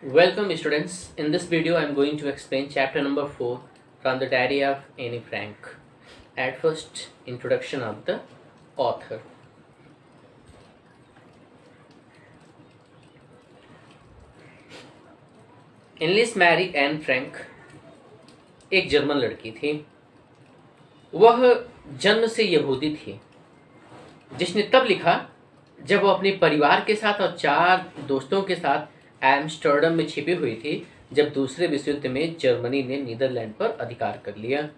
Welcome students. In this video I am going to explain chapter number 4 from the diary of Anne Frank. At first, introduction of the author. Annelies Marie Anne Frank एक German लड़की थी। वह जन्म से यहूदी थी, जिसने तब लिखा जब वो अपने परिवार के साथ और 4 दोस्तों के साथ एम्स्टर्डम में छिपी हुई थी, जब दूसरे विश्व युद्ध में जर्मनी ने नीदरलैंड पर अधिकार कर लिया।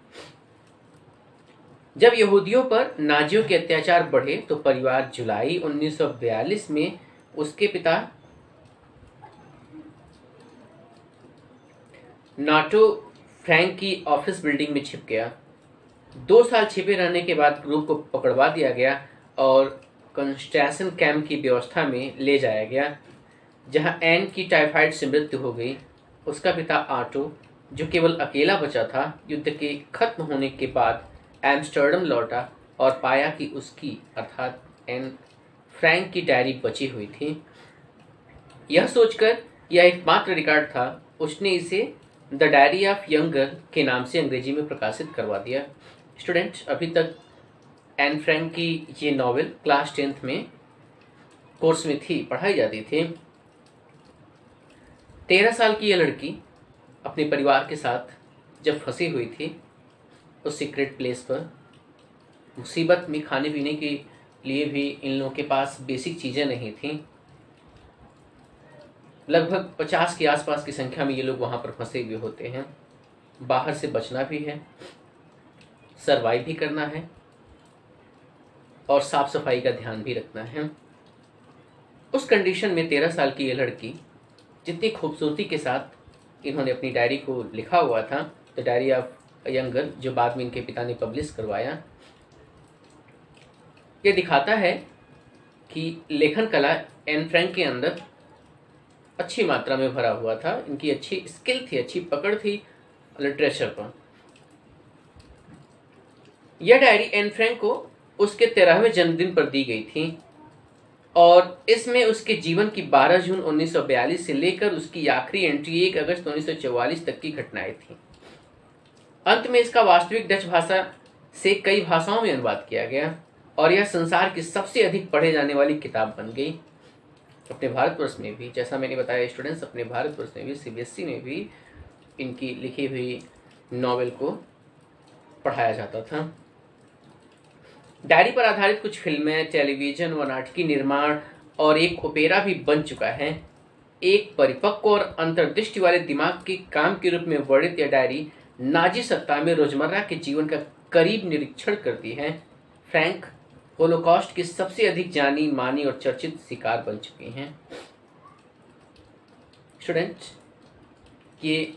जब यहूदियों पर नाजियों के अत्याचार बढ़े तो परिवार जुलाई 1942 में उसके पिता नाटो फ्रैंक की ऑफिस बिल्डिंग में छिप गया। 2 साल छिपे रहने के बाद ग्रुप को पकड़वा दिया गया और कंसंट्रेशन कैंप की व्यवस्था में ले जाया गया, जहां एन की टाइफाइड से मृत्यु हो गई। उसका पिता आटो, जो केवल अकेला बचा था, युद्ध के खत्म होने के बाद एम्स्टर्डम लौटा और पाया कि उसकी अर्थात एन फ्रैंक की डायरी बची हुई थी। यह सोचकर यह एकमात्र रिकॉर्ड था, उसने इसे the diary of young girl के नाम से अंग्रेजी में प्रकाशित करवा दिया। स्टूडेंट्स, अभी तक एन फ्रैंक की ये नॉवेल क्लास 10th में कोर्स में थी, पढ़ाई जाती थी। 13 साल की यह लड़की अपने परिवार के साथ जब फंसी हुई थी उस सीक्रेट प्लेस पर, मुसीबत में खाने पीने के लिए भी इन लोगों के पास बेसिक चीज़ें नहीं थीं। लगभग 50 के आसपास की संख्या में ये लोग वहाँ पर फंसे हुए होते हैं। बाहर से बचना भी है, सरवाइव भी करना है और साफ सफाई का ध्यान भी रखना है। उस कंडीशन में 13 साल की ये लड़की जितनी खूबसूरती के साथ इन्होंने अपनी डायरी को लिखा हुआ था, the diary of young girl, जो बाद में इनके पिता ने पब्लिश करवाया, ये दिखाता है कि लेखन कला एन फ्रैंक के अंदर अच्छी मात्रा में भरा हुआ था। इनकी अच्छी स्किल थी, अच्छी पकड़ थी लिटरेचर पर। यह डायरी एन फ्रैंक को उसके 13वें जन्मदिन पर दी गई थी और इसमें उसके जीवन की 12 जून 1942 से लेकर उसकी आखिरी एंट्री 1 अगस्त 1944 तक की घटनाएं थीं। अंत में इसका वास्तविक डच भाषा से कई भाषाओं में अनुवाद किया गया और यह संसार की सबसे अधिक पढ़े जाने वाली किताब बन गई। अपने भारतवर्ष में भी, जैसा मैंने बताया स्टूडेंट्स, अपने भारतवर्ष में भी, सीबीएसई में भी इनकी लिखी हुई नॉवेल को पढ़ाया जाता था। डायरी पर आधारित कुछ फिल्में, टेलीविजन व नाटकीय निर्माण और एक ओपेरा भी बन चुका है। एक परिपक्व और अंतर्दृष्टि वाले दिमाग के काम के रूप में वर्णित यह डायरी नाजी सत्ता में रोजमर्रा के जीवन का करीब निरीक्षण करती है। फ्रैंक होलोकॉस्ट की सबसे अधिक जानी मानी और चर्चित शिकार बन चुकी हैं। स्टूडेंट्स, ये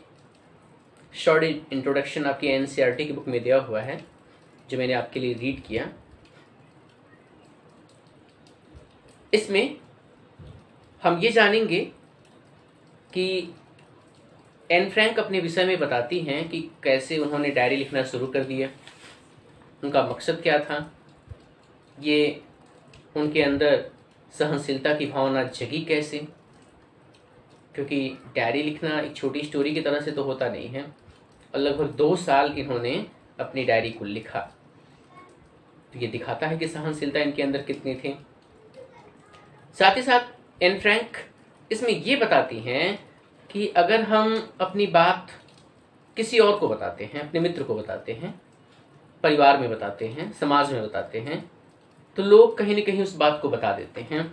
शॉर्ट इंट्रोडक्शन आपकी एनसीईआरटी की बुक में दिया हुआ है, जो मैंने आपके लिए रीड किया। इसमें हम ये जानेंगे कि एन फ्रैंक अपने विषय में बताती हैं कि कैसे उन्होंने डायरी लिखना शुरू कर दिया, उनका मकसद क्या था, ये उनके अंदर सहनशीलता की भावना जगी कैसे, क्योंकि डायरी लिखना एक छोटी स्टोरी की तरह से तो होता नहीं है। और लगभग 2 साल इन्होंने अपनी डायरी को लिखा, तो ये दिखाता है कि सहनशीलता इनके अंदर कितनी थी। साथ ही साथ एन फ्रैंक इसमें ये बताती हैं कि अगर हम अपनी बात किसी और को बताते हैं, अपने मित्र को बताते हैं, परिवार में बताते हैं, समाज में बताते हैं, तो लोग कहीं न कहीं उस बात को बता देते हैं।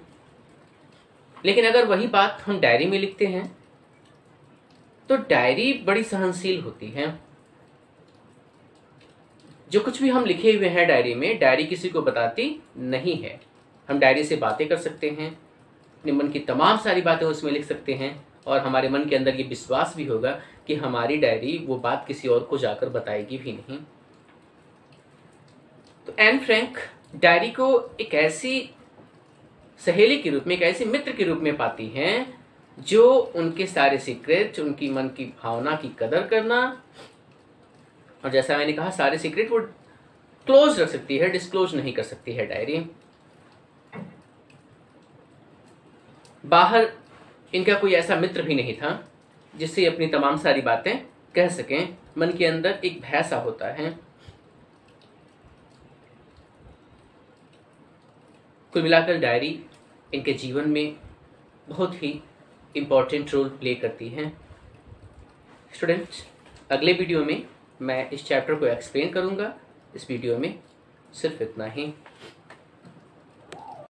लेकिन अगर वही बात हम डायरी में लिखते हैं तो डायरी बड़ी सहनशील होती है। जो कुछ भी हम लिखे हुए हैं डायरी में, डायरी किसी को बताती नहीं है। हम डायरी से बातें कर सकते हैं, अपने मन की तमाम सारी बातें उसमें लिख सकते हैं और हमारे मन के अंदर ये विश्वास भी होगा कि हमारी डायरी वो बात किसी और को जाकर बताएगी भी नहीं। तो एन फ्रैंक डायरी को एक ऐसी सहेली के रूप में, एक ऐसे मित्र के रूप में पाती हैं जो उनके सारे सीक्रेट, उनकी मन की भावना की कदर करना, और जैसा मैंने कहा सारे सीक्रेट वो क्लोज रख सकती है, डिस्क्लोज नहीं कर सकती है डायरी। बाहर इनका कोई ऐसा मित्र भी नहीं था जिससे अपनी तमाम सारी बातें कह सकें। मन के अंदर एक भय सा होता है। कुल मिलाकर डायरी इनके जीवन में बहुत ही इम्पोर्टेंट रोल प्ले करती हैं। स्टूडेंट्स, अगले वीडियो में मैं इस चैप्टर को एक्सप्लेन करूँगा। इस वीडियो में सिर्फ इतना ही।